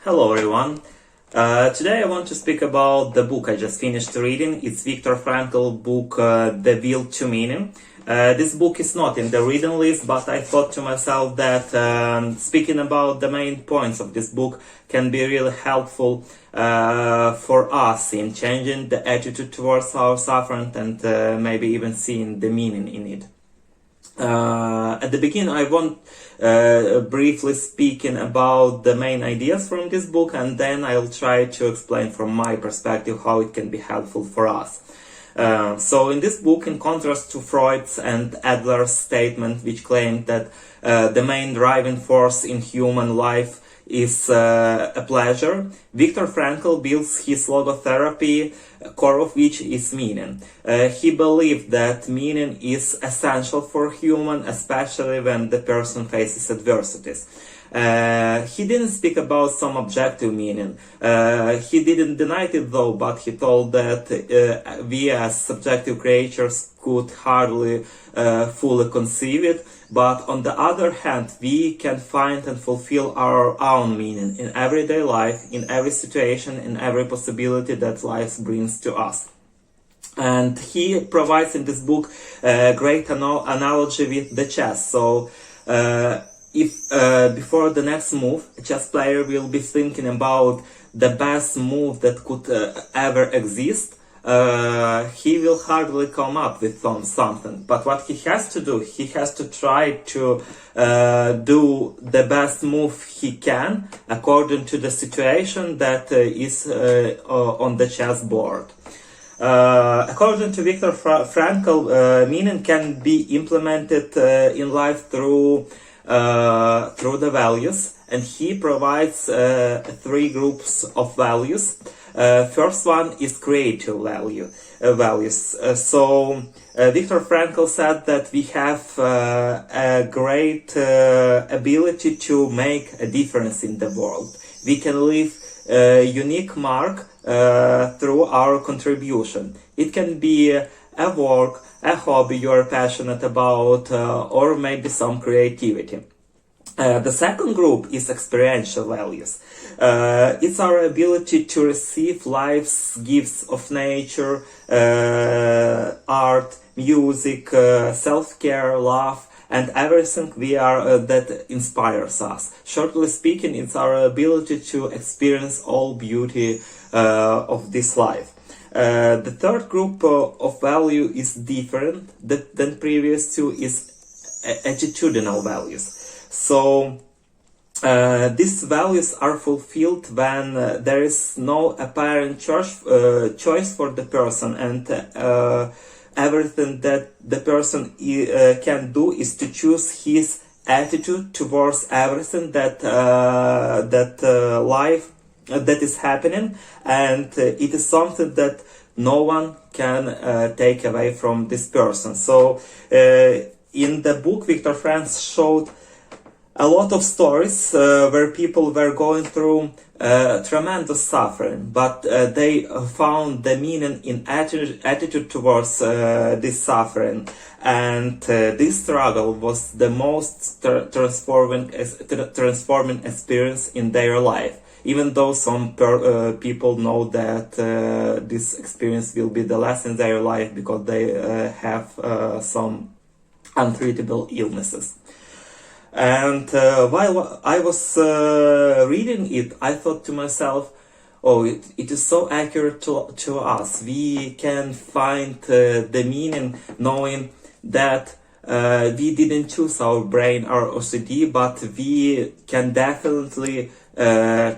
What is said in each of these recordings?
Hello everyone. Today I want to speak about the book I just finished reading. It's Viktor Frankl book, The Will to Meaning. This book is not in the reading list, but I thought to myself that speaking about the main points of this book can be really helpful for us in changing the attitude towards our suffering and maybe even seeing the meaning in it. At the beginning, I want briefly speaking about the main ideas from this book, and then I'll try to explain from my perspective how it can be helpful for us. So in this book, in contrast to Freud's and Adler's statement, which claimed that the main driving force in human life is a pleasure, Viktor Frankl builds his logotherapy, core of which is meaning. He believed that meaning is essential for human, especially when the person faces adversities. He didn't speak about some objective meaning. He didn't deny it though, but he told that we as subjective creatures could hardly fully conceive it. But on the other hand, we can find and fulfill our own meaning in everyday life, in every situation, in every possibility that life brings to us. And he provides in this book a great analogy with the chess. So if before the next move, a chess player will be thinking about the best move that could ever exist, he will hardly come up with something. But what he has to do, he has to try to do the best move he can according to the situation that is on the chessboard. According to Viktor Frankl, meaning can be implemented in life through the values, and he provides three groups of values. First one is creative values. So Viktor Frankl said that we have a great ability to make a difference in the world. We can leave a unique mark through our contribution. It can be a work, a hobby you are passionate about, or maybe some creativity. The second group is experiential values. It's our ability to receive life's gifts of nature, art, music, self-care, love, and everything we are that inspires us. Shortly speaking, it's our ability to experience all beauty of this life. The third group of value is different than previous two, is attitudinal values. So these values are fulfilled when there is no apparent choice for the person, and everything that the person can do is to choose his attitude towards everything that life that is happening, and it is something that no one can take away from this person. So in the book, Viktor Frankl showed a lot of stories where people were going through tremendous suffering, but they found the meaning in attitude towards this suffering, and this struggle was the most transforming experience in their life. Even though some people know that this experience will be the last in their life because they have some untreatable illnesses. And while I was reading it, I thought to myself, oh, it is so accurate to us. We can find the meaning knowing that we didn't choose our brain, our OCD, but we can definitely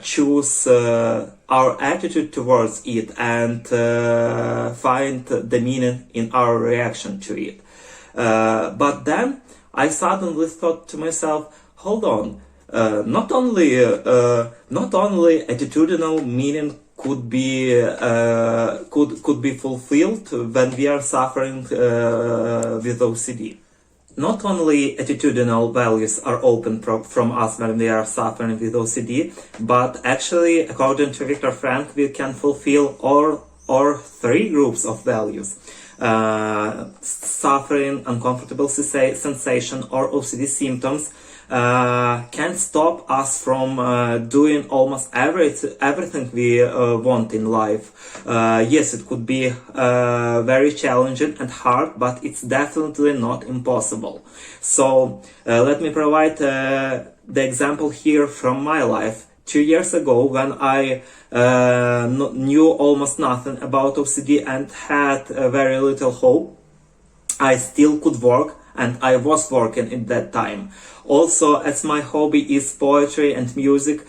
choose our attitude towards it and find the meaning in our reaction to it. But then I suddenly thought to myself, hold on, not only attitudinal meaning could be fulfilled when we are suffering with OCD. Not only attitudinal values are open from us when we are suffering with OCD, but actually, according to Viktor Frankl, we can fulfill all three groups of values. Suffering, uncomfortable sensation, or OCD symptoms can't stop us from doing almost everything we want in life. Yes, it could be very challenging and hard, but it's definitely not impossible. So let me provide the example here from my life. 2 years ago, when I knew almost nothing about OCD and had very little hope, I still could work, and I was working at that time. Also, as my hobby is poetry and music,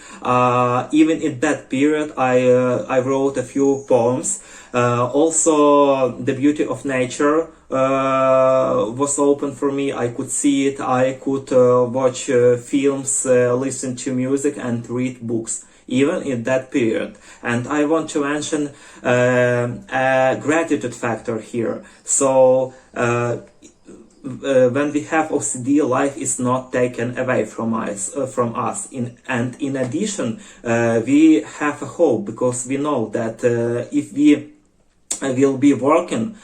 even in that period I wrote a few poems. Also, the beauty of nature was open for me. I could see it, I could watch films, listen to music and read books, even in that period. And I want to mention a gratitude factor here. So when we have OCD, life is not taken away from us. And in addition, we have a hope, because we know that if we will be working,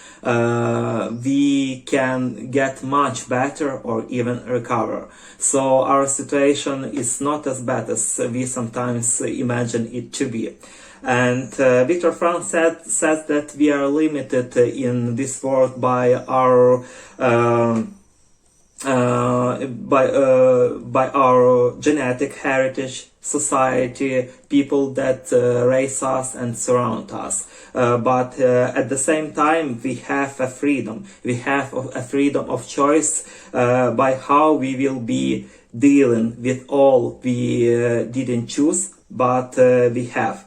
we can get much better or even recover. So our situation is not as bad as we sometimes imagine it to be. And Viktor Frankl says that we are limited in this world by our by our genetic heritage, society, people that raise us and surround us. But at the same time, we have a freedom. We have a freedom of choice by how we will be dealing with all we didn't choose, but we have.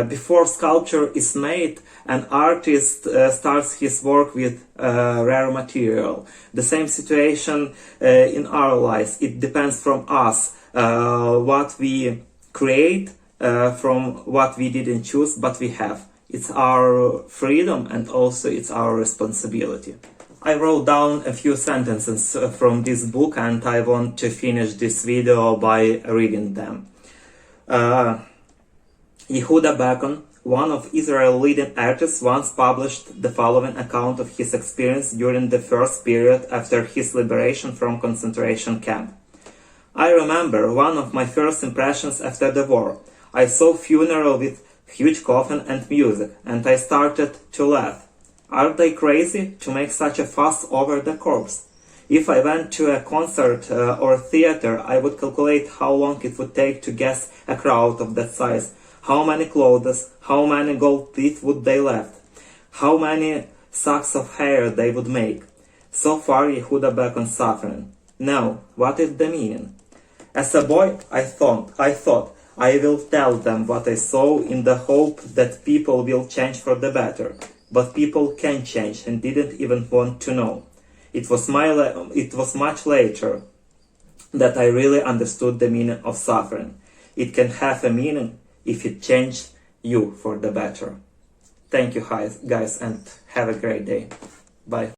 Before sculpture is made, an artist starts his work with rare material. The same situation in our lives. It depends from us what we create from what we didn't choose, but we have. It's our freedom, and also it's our responsibility. I wrote down a few sentences from this book, and I want to finish this video by reading them. Yehuda Bacon, one of Israel's leading artists, once published the following account of his experience during the first period after his liberation from concentration camp. I remember one of my first impressions after the war. I saw a funeral with huge coffin and music, and I started to laugh. Are they crazy to make such a fuss over the corpse? If I went to a concert or theater, I would calculate how long it would take to gas a crowd of that size. How many clothes, how many gold teeth would they left? How many sacks of hair they would make? So far Yehuda Bacon suffering. Now, what is the meaning? As a boy, I thought I will tell them what I saw in the hope that people will change for the better. But people can change and didn't even want to know. It was much later that I really understood the meaning of suffering. It can have a meaning if it changed you for the better. Thank you guys, and have a great day. Bye.